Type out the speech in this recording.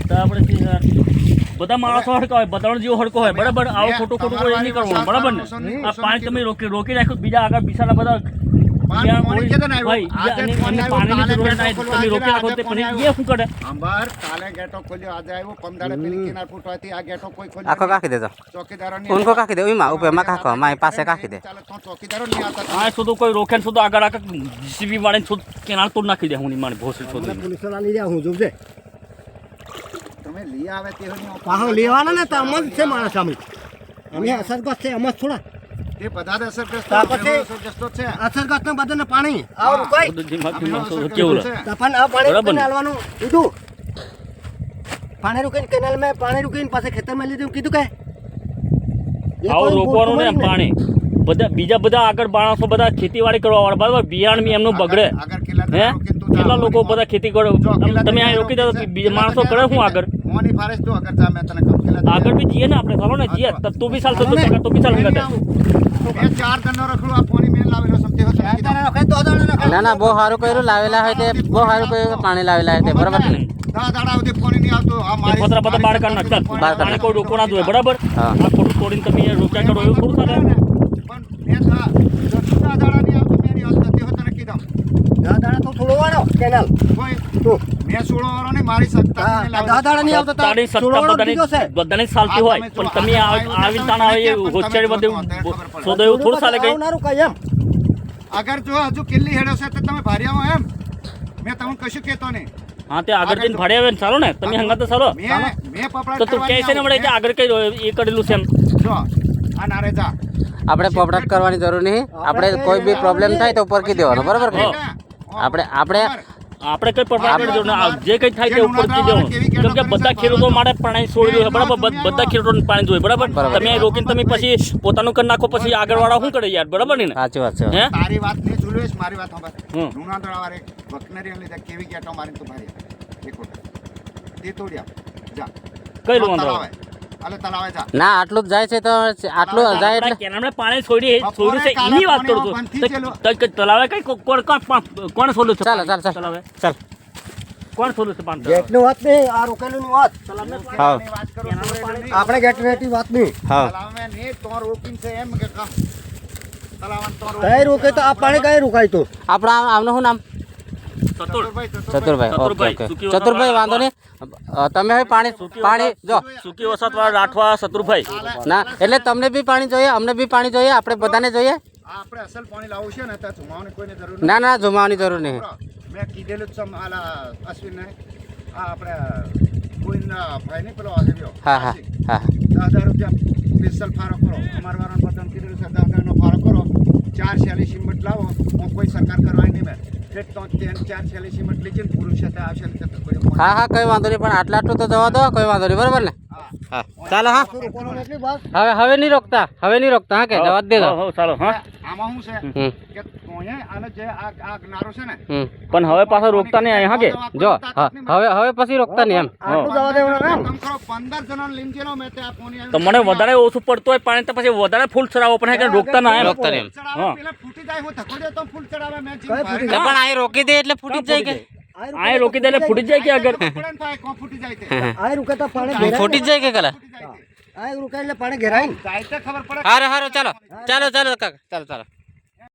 તો આપણે બધા માણસો હડકા હોય, બધાનો જેવો હડકો હોય, બરાબર? આવું ખોટું કોઈ નહીં કરવું, બરાબર ને? આ પાણી તમે રોકી રાખ્યું, બીજા આગળ બિચારા બધા આખો કાખી દેજો ઉनको કાખી દે ઉમાં ઉપર માં કાખો મારી પાસે કાખી દે આ શુદ્ધ કોઈ રોકે ને શુદ્ધ આગળ જીસીબી વાળે શુદ્ધ કેનાલ તોડ નાખી દે હું ની મારી ભોસડી શુદ્ધ પોલીસ વાળા લઈ જાવ હું જોજે તમે લઈ આવે તે પાહો લેવાના ને તો અમજ છે માણસ અમે અસરગ્રસ્ત છે અમજ થોડા તે બધા અસરગ્રસ્ત છે અસરગ્રસ્ત ને બધાને પાણી આવ રૂકાઈ કેવું તપન આ પાણી નાલવાનું કીધું પાણી રૂકીને કેનાલ માં પાણી રૂકીને પાસે ખેતરમાં લીધું કીધું કે આવું રોકવાનું ને પાણી બધા બીજા બધા આગળ માણસો બધા ખેતીવાડી કરવા વાળા બરાબર બિયારણ બી એમનું બગડે હે કેટલા લોકો બધા ખેતી કરો તમે અહીં રોકી દો બીજા માણસો કરે શું આગળ આગળ બી જઈએ ને આપણે ચાલો ને જઈએ તું બી સાલ તું બી સાલ હંગત ના ના બહુ સારું કર્યું લાવેલા હોય તે બહુ સારું કર્યું પાણી લાવેલા હોય તે બરાબર ને બધા બાર કાઢ નાખ પાણી કોઈ રોકો ના જોઈએ બરાબર આ ખોટું તોડીને તમે રોક્યા કરો એવું થોડું ચાલે તો છોડવાનો કેનાલ બધાની ચાલતી હોય પણ તમે આવી તાણા હોશિયારી બધું શોધો એવું થોડું ચાલે કઈ અગર જો હજુ કિલ્લી હેડો છે તો તમે ભાર્યામાં એમ મેં તમને કશું કહેતો નહીં હા તે આગળ જઈને ભાડે આવે ને ચાલો ને તમે હંગાત ચાલો તો તું કહે છે ને મળે કે આગળ કઈ એ કરેલું છે એમ જો આ નારે જા આપણે પોપડાટ કરવાની જરૂર નહીં આપણે કોઈ બી પ્રોબ્લેમ થાય તો ઉપર કી દેવાનો બરાબર કે આપણે કઈ પકડવાની જરૂર ના જે કઈ થાય તે ઉપર કી દેવાનું કેમ કે બધા ખેડૂતો માટે પાણી છોડી દે બરાબર બધા ખેડૂતોને પાણી જોઈએ બરાબર તમે અહીં રોકીને તમે પછી પોતાનું કરી નાખો પછી આગળ વાળા શું કરે યાર બરાબર ને સાચી વાત છે હે તારી વાત ને જોલવેશ મારી વાત સાંભળ લુણાદડા વારે વકનરી લીધા કેવી ગેટો મારી તો ભારી દેખો તે તોડ્યા જા કઈ લુણાદડા અલે તલાવે જા ના આટલું જ જાય છે તો આટલું જાય એટલે કેનાલમાં પાણી છોડ્યું છે એની વાત કરું છું તલાવે કઈ કોણ છોડ્યું છે ચાલો ચાલ ચાલ તલાવે ચાલ કોણ છોડ્યું છે પાણી ગેટની વાત નહીં આ રોકેલુંની વાત હા આપણે ગેટની વાત નહીં હા તલાવે ને તો રોકીને છે એમ કે કામ તલાવન તો કઈ રોકે તો આ પાણી કઈ રોકાય તો આપણા આમનું શું નામ ચતુરભાઈ ઓકે ચતુરભાઈ વાંધો નહીં તમે હવે પાણી જો સુકી વસાત વાળા રાઠવા શત્રુભાઈ ના એટલે તમને બી પાણી જોઈએ અમને બી પાણી જોઈએ આપણે બધાને જોઈએ આપણે અસલ પાણી લાવવું છે ને તો જુમાવાની કોઈને જરૂર ના ના જુમાવાની જરૂર નહીં મેં કીધેલું જ આલા અશ્વિનને આ આપણે કોઈના ભાઈ નહીં પેલો આવ્યો હા હા હા 10,000 રૂપિયા સ્પેશિયલ ફારો કરો અમારા વાળા બધાને કીધેલું છે 10,000નો ફારો કરો 4 શેલી સિમેન્ટ લાવો હું કોઈ સરકાર કરવાની નહીં મેં હા હા કઈ વાંધો નહીં પણ આટલું તો જવા દો કોઈ વાંધો નહીં બરાબર ને હા ચાલો હા હવે નહીં રોકતા હા કે જવા દે ચાલો હા આમાં શું છે કે તોય આને જે આ નારો છે ને પણ હવે પાછા રોકતા નહીં હા કે જો હવે પછી રોકતા નહીં એમ આટલું જવા દેવાનું એમ 15 જણાને લઈને ગયેલો મેં તે આ પાણી તો મને વધારે ઓછું પડતું હોય પાણી તો પછી વધારે ફૂલ ચડાવો પણ રોકતા ના રોકતા નહીં પેલા ફૂટી જાય હું ધક્કો દે તો ફૂલ ચડાવે મેં પણ આ રોકી દે એટલે ફૂટી જાય કે આ રોકી દે એટલે ફૂટી જાય કે આગળ ફૂટી જાય તે આ રૂકે તો પાણી ફૂટી જાય કે કલા આ રૂકે એટલે પાણી ઘેરાય જાય તો ખબર પડે હારો ચાલો કાકા ચાલો